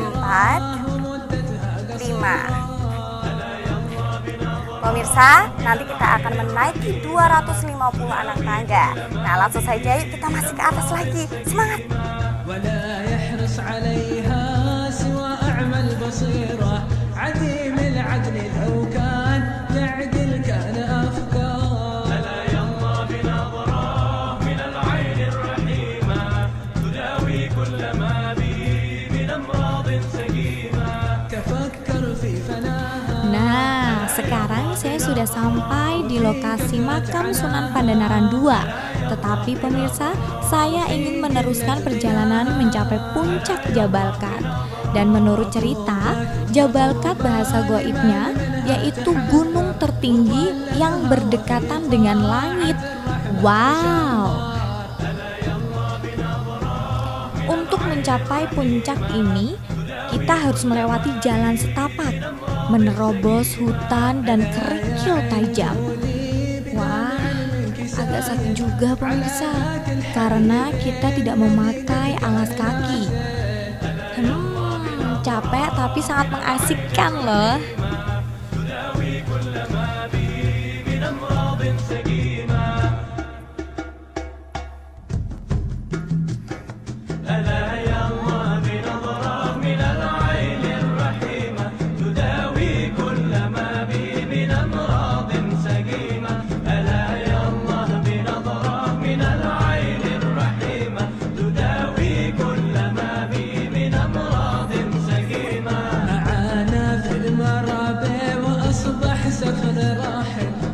4, 5. Pemirsa, nanti kita akan menaiki 250 anak tangga. Nah, langsung saja yuk kita masih ke atas lagi. Semangat! ولا يحرص عليها سوى أعمى البصيرة عديم العدل لو كان يعدل كان أفكار ألا يلا بنظرة من العين الرحيمة تداوي كل ما بي من أمراض سقيمة تفكر في فناها. Nah, sekarang saya sudah sampai di lokasi makam Sunan Pandanaran II. Tetapi pemirsa, saya ingin meneruskan perjalanan mencapai puncak Jabal Qat. Dan menurut cerita, Jabal Qat bahasa goibnya yaitu gunung tertinggi yang berdekatan dengan langit. Wow! Untuk mencapai puncak ini, kita harus melewati jalan setapak, menerobos hutan dan kerikil tajam. Wah, agak sakit juga pemirsa, karena kita tidak memakai alas kaki. Capek tapi sangat mengasihkan loh.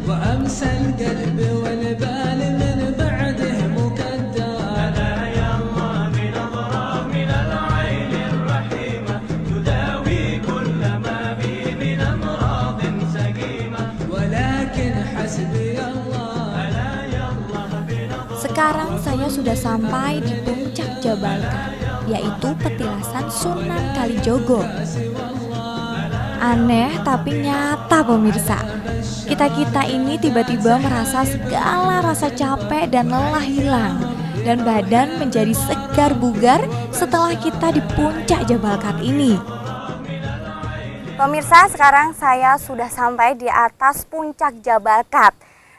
وأمسى القلب والبال من بعده مكدر ألا يلا بنظرة من العين الرحيمة تداوي كل ما بي من أمراض سقيمة ولكن حسبي الله ألا يلا بنظرة. Sekarang saya sudah sampai di puncak Jabal Qat, yaitu petilasan Sunan Kalijogo. Aneh tapi nyata pemirsa. Kita-kita ini tiba-tiba merasa segala rasa capek dan lelah hilang, dan badan menjadi segar bugar setelah kita di puncak Jabal Qat ini. Pemirsa, sekarang saya sudah sampai di atas puncak Jabal Qat.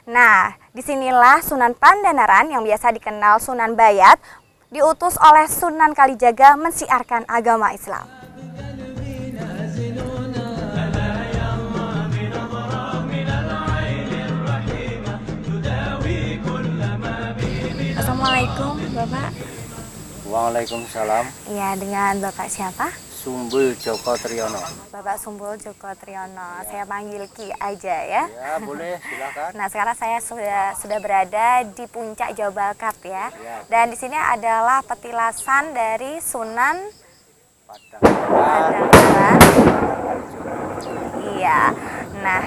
Nah, disinilah Sunan Pandanaran yang biasa dikenal Sunan Bayat diutus oleh Sunan Kalijaga mensiarkan agama Islam. Assalamualaikum Bapak. Waalaikumsalam. Iya, dengan Bapak siapa? Sumbul Joko Triyono. Bapak Sumbul Joko Triyono. Saya panggil Ki aja ya. Ya, boleh, silakan. Nah, sekarang saya sudah berada di puncak Jabal Qat ya. Dan di sini adalah petilasan dari Sunan Pandanaran. Iya. Nah,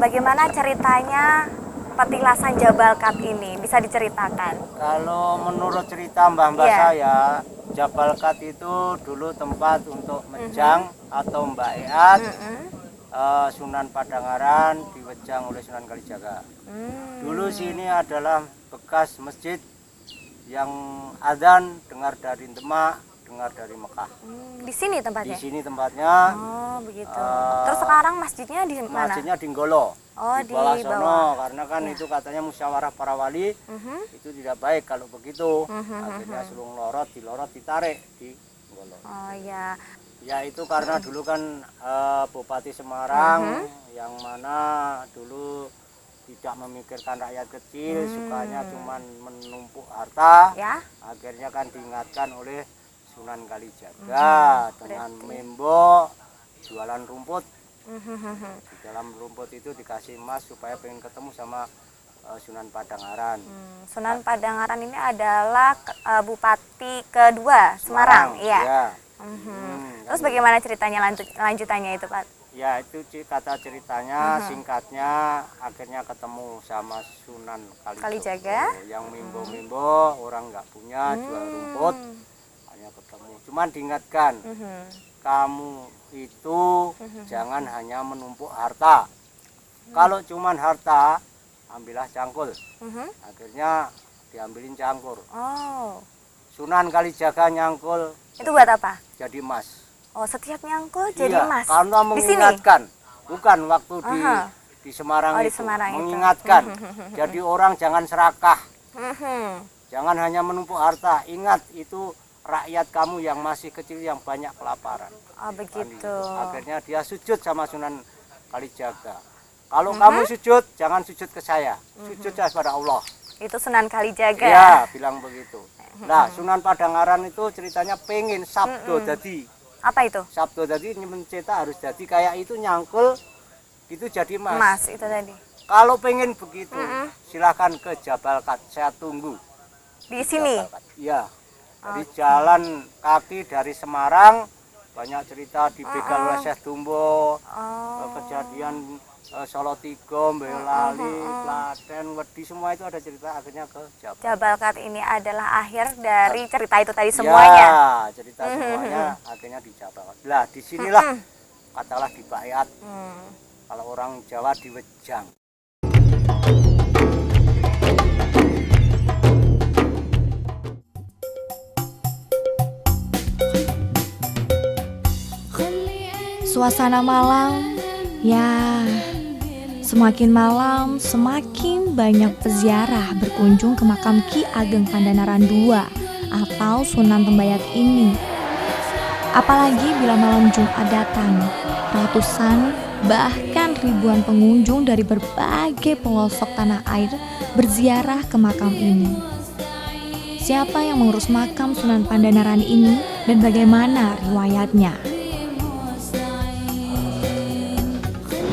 bagaimana ceritanya petilasan Jabal Qat ini? Bisa diceritakan? Kalau menurut cerita mbah-mbah Iya. saya, Jabal Kat itu dulu tempat untuk menjang atau mbaiat Sunan Padangaran diwejang oleh Sunan Kalijaga. Dulu sini adalah bekas masjid yang adzan dengar dari Demak, dengar dari Mekah. Di sini Di tempatnya? sini tempatnya. Oh begitu. Terus sekarang masjidnya di mana? Masjidnya di Nggolo. Oh Di bawah di sono, bawah. karena kan itu katanya musyawarah para wali itu tidak baik kalau begitu. Akhirnya sulung lorot, ditarik di Nggolo. Oh ya. Ya itu karena dulu kan Bupati Semarang yang mana dulu tidak memikirkan rakyat kecil, sukanya cuman menumpuk harta. Ya. Akhirnya kan diingatkan oleh Sunan Kalijaga dengan membo jualan rumput. Di dalam rumput itu dikasih emas supaya pengen ketemu sama Sunan Padangaran. Sunan Padangaran ini adalah Bupati kedua Semarang. Iya. Ya. Terus bagaimana ceritanya lanjutannya itu Pak? Ya itu kata ceritanya singkatnya akhirnya ketemu sama Sunan Kalijaga. yang mimbo-mimbo orang nggak punya jual rumput hanya ketemu. Cuman diingatkan kamu itu jangan hanya menumpuk harta. Kalau cuman harta ambillah cangkul. Akhirnya diambilin cangkur. Oh. Sunan Kalijaga nyangkul Itu buat apa? jadi emas. Oh, setiap nyangkul jadi emas. Karena Di sini? mengingatkan, bukan waktu di Semarang Oh, di itu, Semarang itu. mengingatkan. Jadi orang jangan serakah, Mhm. jangan hanya menumpuk harta. Ingat itu rakyat kamu yang masih kecil yang banyak kelaparan. Oh, begitu. Akhirnya dia sujud sama Sunan Kalijaga. Kalau kamu sujud, jangan sujud ke saya, sujudlah pada Allah. Itu Sunan Kalijaga. Ya, bilang begitu. Nah, Sunan Padangaran itu ceritanya pengen sabdo jadi. Apa itu? Sabdo tadi mencetak harus jadi kayak itu nyangkul itu jadi emas. Emas itu tadi. Kalau pengen begitu silahkan ke Jabal Kat, saya tunggu. Di sini. Iya. Dari jalan kaki dari Semarang banyak cerita dibegal oleh Syekh Tumbo, kejadian Solo Tigo, Boyolali, Klaten, Wedi semua itu ada cerita akhirnya ke Jabal. Jabal Kat ini adalah akhir dari cerita itu tadi semuanya. Ya, cerita semuanya akhirnya di Jabal Kat. Lah, disinilah katalah di Bayat. Kalau orang Jawa di Wejang. Suasana malam, ya semakin malam semakin banyak peziarah berkunjung ke makam Ki Ageng Pandanaran II atau Sunan Tembayat ini. Apalagi bila malam Jumat datang, ratusan bahkan ribuan pengunjung dari berbagai pelosok tanah air berziarah ke makam ini. Siapa yang mengurus makam Sunan Pandanaran ini dan bagaimana riwayatnya?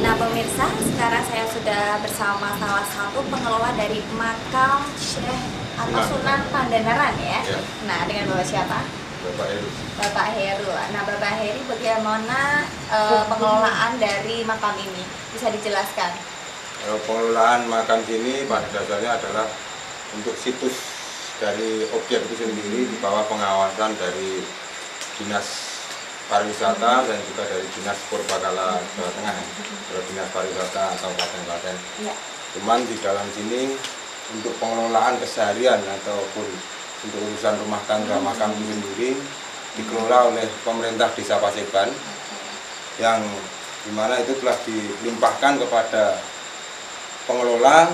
Nah pemirsa, sekarang saya sudah bersama salah satu pengelola dari makam Syekh atau Sunan Pandanaran ya. Nah dengan Bapak siapa? Bapak Heru. Bapak Heru. Nah Bapak Heri bagaimana pengelolaan dari makam ini? Bisa dijelaskan? Pengelolaan makam sini pada dasarnya adalah untuk situs dari objek itu sendiri di bawah pengawasan dari Dinas Pariwisata dan juga dari Dinas Purbakala Jawa Tengah, Dinas Pariwisata Kabupaten Klaten. Ya. Cuman di dalam sini untuk pengelolaan keseharian ataupun untuk urusan rumah tangga makam itu sendiri dikelola oleh pemerintah Desa Paseban yang dimana itu telah dilimpahkan kepada pengelola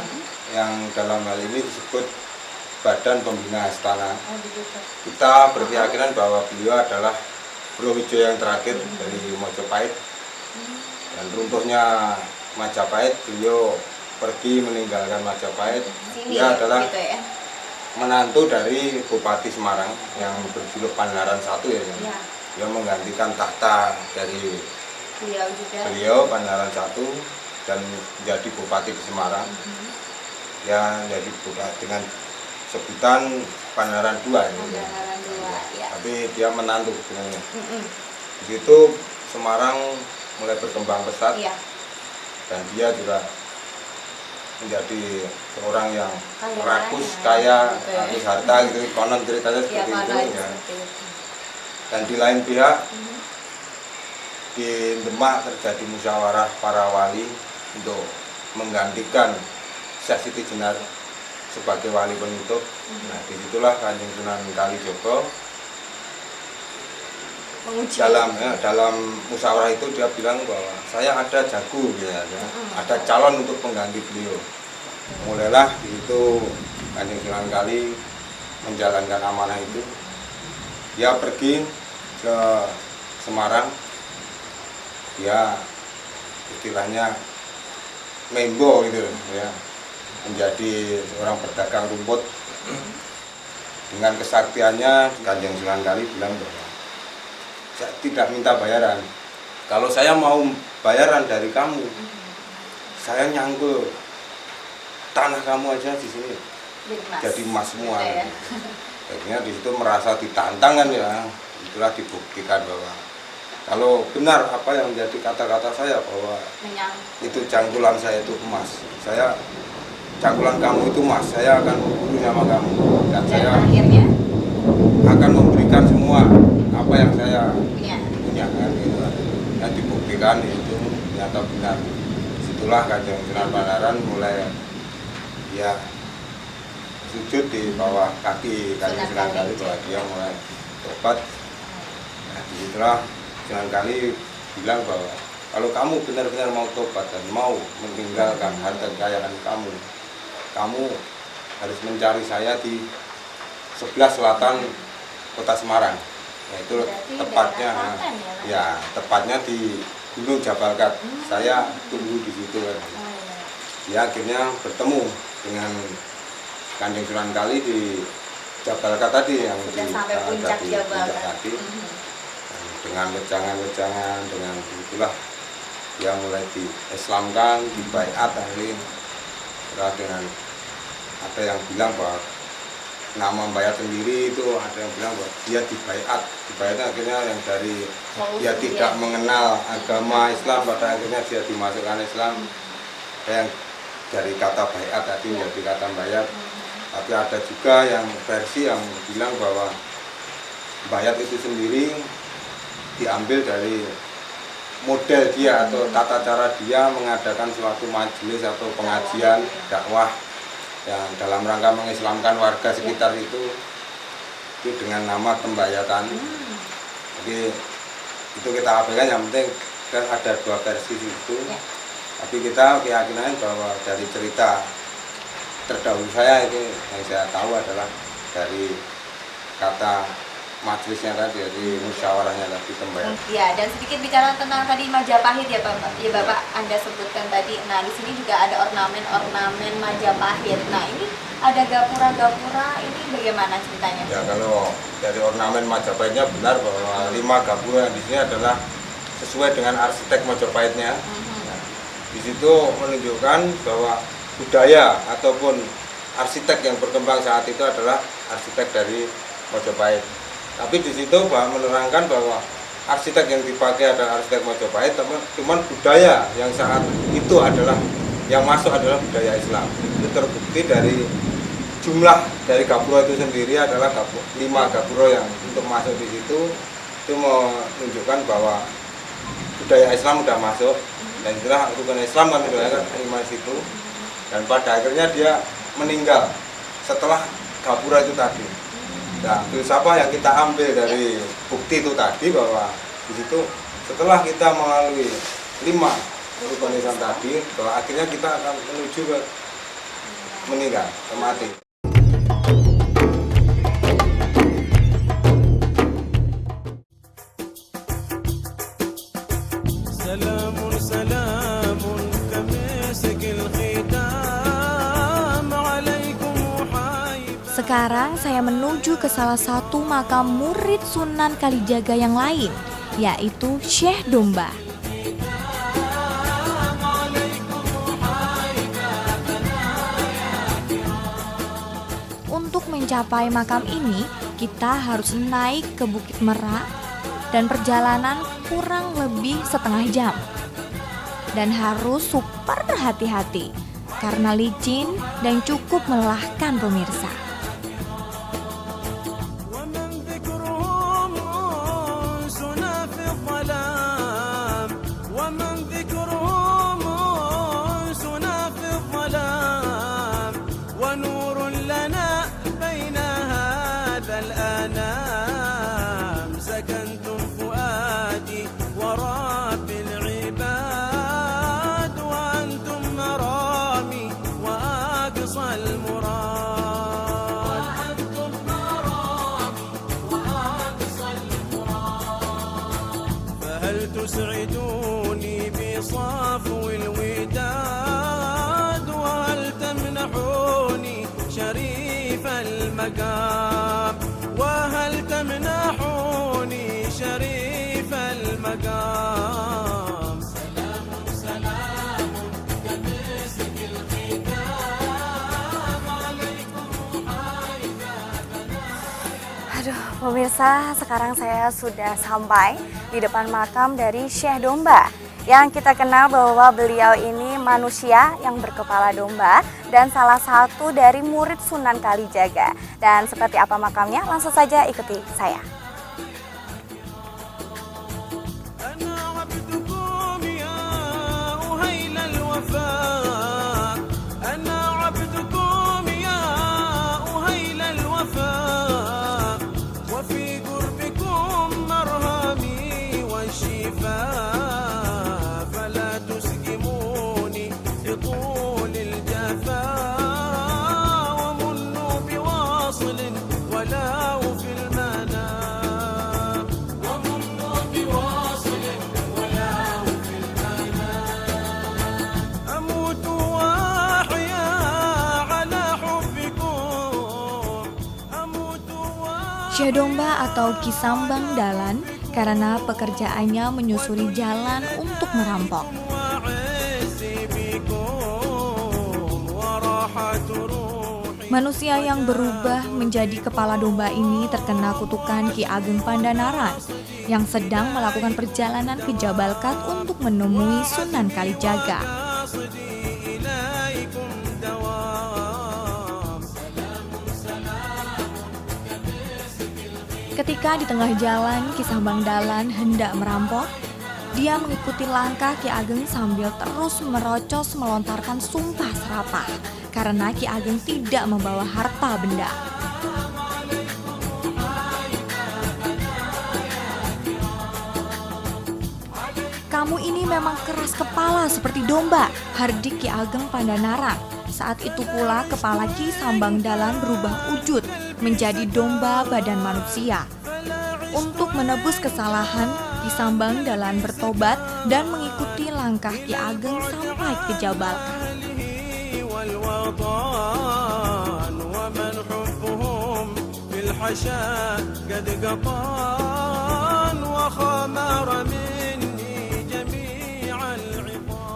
yang dalam hal ini disebut Badan Pembina Istana. Kita berkeyakinan bahwa beliau adalah Bro Wijo yang terakhir dari Mojopahit dan runtuhnya Majapahit, beliau pergi meninggalkan Majapahit. Dia adalah gitu ya? menantu dari Bupati Semarang yang berjuluk Pandanaran I ya. Dia menggantikan tahta dari beliau Pandanaran I dan menjadi Bupati di Semarang. Ya jadi bupati dengan sebutan Pandanaran II ya. Tapi dia menantu sebenarnya. Di situ Semarang mulai berkembang pesat dan dia juga menjadi seorang yang rakus, kaya, rakus harta gitu. Konon ceritanya seperti itu ya. Dan di lain pihak di Demak terjadi musyawarah para wali untuk menggantikan Syekh Siti Jenar sebagai wali penutup. Nah, disitulah Kanjeng Sunan Kalijogo dalam musyawarah itu dia bilang bahwa saya ada jago, ya, ada calon untuk pengganti beliau. Mulailah di situ Kanjeng Sunan Kali menjalankan amanah itu. Dia pergi ke Semarang, dia istilahnya membo gitu ya, menjadi seorang pedagang rumput. Dengan kesaktiannya Kanjeng Sunan Kali bilang bahwa saya tidak minta bayaran. Kalau saya mau bayaran dari kamu, saya nyangkul tanah kamu aja di sini jadi emas semua. Ya. Akhirnya di situ merasa ditantang kan ya. Itulah dibuktikan bahwa kalau benar apa yang menjadi kata-kata saya bahwa itu cangkulan saya itu emas, saya cangkulan kamu itu emas, saya akan berburu sama kamu dan saya akhirnya akan memberikan semua apa yang saya punya. kan gitu. Dan dibuktikan itu ternyata benar. Disitulah Kanjeng Sunan Pangeran mulai ya sujud di bawah kaki Kanjeng Sunan Kali bahwa dia mulai tobat. Nah, disitulah Sunan Kali bilang bahwa kalau kamu benar-benar mau tobat dan mau meninggalkan harta kekayaan kamu harus mencari saya di sebelah selatan kota Semarang. Yaitu tepatnya tepatnya di Gunung Jabalkat. Saya tunggu di situ kan. Dia akhirnya bertemu dengan Kanjeng Sunan Kali di Jabalkat tadi yang sudah sampai puncak Jabalkat tadi. Dengan wejangan-wejangan, dengan itulah dia mulai diislamkan, dibaiat akhirnya dengan ada yang bilang bahwa nama bayat sendiri itu, ada yang bilang bahwa dia dibaiatnya akhirnya yang dari dia tidak mengenal agama Islam pada akhirnya dia dimasukkan Islam. Ada yang dari kata bayat tadi menjadi kata bayat. Tapi ada juga yang versi yang bilang bahwa bayat itu sendiri diambil dari model dia atau tata cara dia mengadakan suatu majelis atau pengajian dakwah yang dalam rangka mengislamkan warga sekitar itu dengan nama tembayatan. Jadi itu kita abaikan, yang penting kan ada dua versi itu. Tapi kita keyakinan bahwa dari cerita terdahulu saya itu yang saya tahu adalah dari kata majelisnya tadi, jadi musyawarahnya tadi tembayatan. Ya, dan sedikit bicara tentang tadi Majapahit ya Bapak. Ya Bapak Anda sebutkan tadi. Nah, di sini juga ada ornamen Majapahit. Nah, ini ada gapura-gapura, ini bagaimana ceritanya? Ya, kalau dari ornamen Majapahitnya benar bahwa 5 gapura yang di sini adalah sesuai dengan arsitek Majapahitnya. Nah, di situ menunjukkan bahwa budaya ataupun arsitek yang berkembang saat itu adalah arsitek dari Majapahit. Tapi di situ menerangkan bahwa arsitek yang dipakai adalah arsitek Majapahit, cuman budaya yang saat itu adalah yang masuk adalah budaya Islam. Itu terbukti dari jumlah dari gapura itu sendiri adalah 5 gapura yang untuk masuk di situ, itu menunjukkan bahwa budaya Islam sudah masuk dan itulah rukun Islam kan budaya 5 situ. Dan pada akhirnya dia meninggal setelah gapura itu tadi. Nah, filsafah yang kita ambil dari bukti itu tadi bahwa di situ setelah kita melalui 5 rukun Islam tadi, bahwa akhirnya kita akan menuju ke meninggal, ke mati. Sekarang saya menuju ke salah satu makam murid Sunan Kalijaga yang lain, yaitu Syekh Domba. Untuk mencapai makam ini, kita harus naik ke Bukit Merak dan perjalanan kurang lebih setengah jam. Dan harus super hati-hati karena licin dan cukup melelahkan pemirsa. تمدوني بصفو الوداد وهل تمنحوني شريف المقام وهل تمنحوني شريف المقام سلام سلام كمسك الختام عليكم Aduh, pemirsa, sekarang saya sudah sampai di depan makam dari Syekh Domba yang kita kenal bahwa beliau ini manusia yang berkepala domba dan salah satu dari murid Sunan Kalijaga. Dan seperti apa makamnya? Langsung saja ikuti saya. Syekh Domba atau Ki Sambang Dalan karena pekerjaannya menyusuri jalan untuk merampok. Manusia yang berubah menjadi kepala domba ini terkena kutukan Ki Ageng Pandanaran yang sedang melakukan perjalanan ke Jabal Kat untuk menemui Sunan Kalijaga. Ketika di tengah jalan Ki Sambang Dalan hendak merampok, dia mengikuti langkah Ki Ageng sambil terus merocos melontarkan sumpah serapah karena Ki Ageng tidak membawa harta benda. "Kamu ini memang keras kepala seperti domba," hardik Ki Ageng Pandanaran. Saat itu pula kepala Ki Sambang Dalan berubah wujud menjadi domba badan manusia. Untuk menebus kesalahan, Ki Sambang Dalan bertobat dan mengikuti langkah Ki Ageng sampai ke Jabal Kat.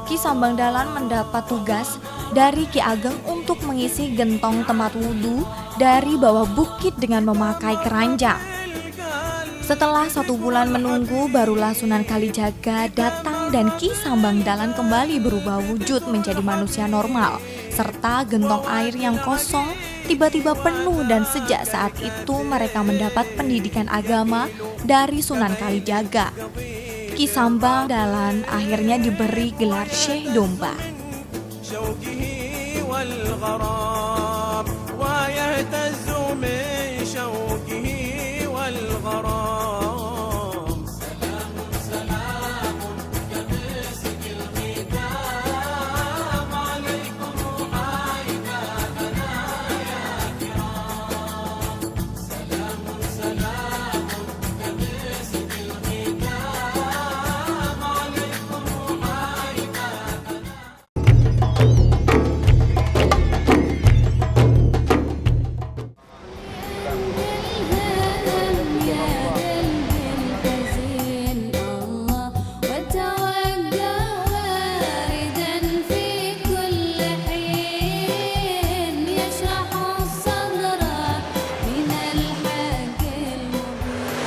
Ki Sambang Dalan mendapat tugas dari Ki Ageng untuk mengisi gentong tempat wudhu dari bawah bukit dengan memakai keranjang. Setelah 1 bulan menunggu, barulah Sunan Kalijaga datang dan Ki Sambang Dalan kembali berubah wujud menjadi manusia normal, serta gentong air yang kosong tiba-tiba penuh dan sejak saat itu mereka mendapat pendidikan agama dari Sunan Kalijaga. Ki Sambang Dalan akhirnya diberi gelar Syekh Domba.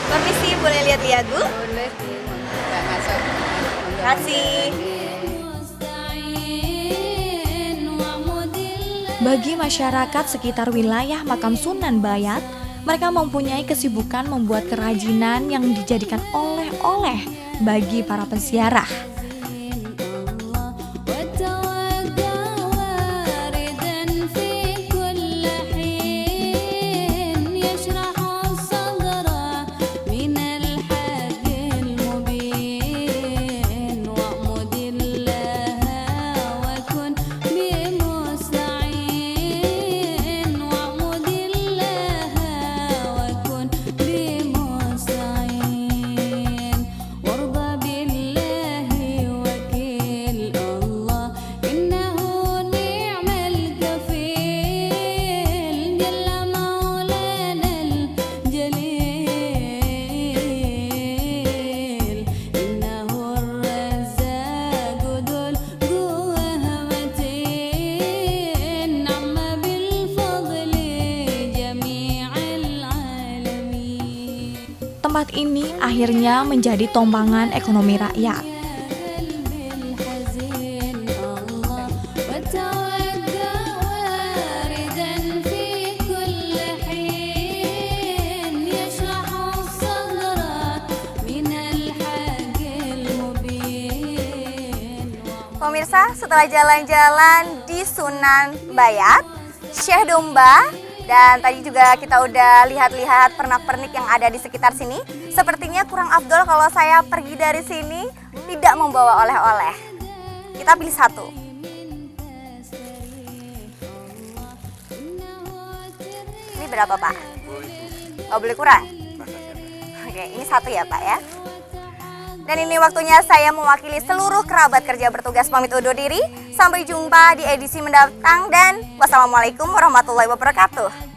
Permisi, boleh lihat-lihat, Bu? Boleh sih, nggak masuk. Terima kasih. Bagi masyarakat sekitar wilayah makam Sunan Bayat, mereka mempunyai kesibukan membuat kerajinan yang dijadikan oleh-oleh bagi para peziarah. tempat ini akhirnya menjadi tompangan ekonomi rakyat. Pemirsa, setelah jalan-jalan di Sunan Bayat, Syekh Domba, dan tadi juga kita udah lihat-lihat pernak-pernik yang ada di sekitar sini. Sepertinya kurang afdol kalau saya pergi dari sini tidak membawa oleh-oleh. Kita pilih satu. Ini berapa, Pak? Oh, boleh kurang? Oke, ini satu ya, Pak ya. Dan ini waktunya saya mewakili seluruh kerabat kerja bertugas pamit undur diri. Sampai jumpa di edisi mendatang dan wassalamualaikum warahmatullahi wabarakatuh.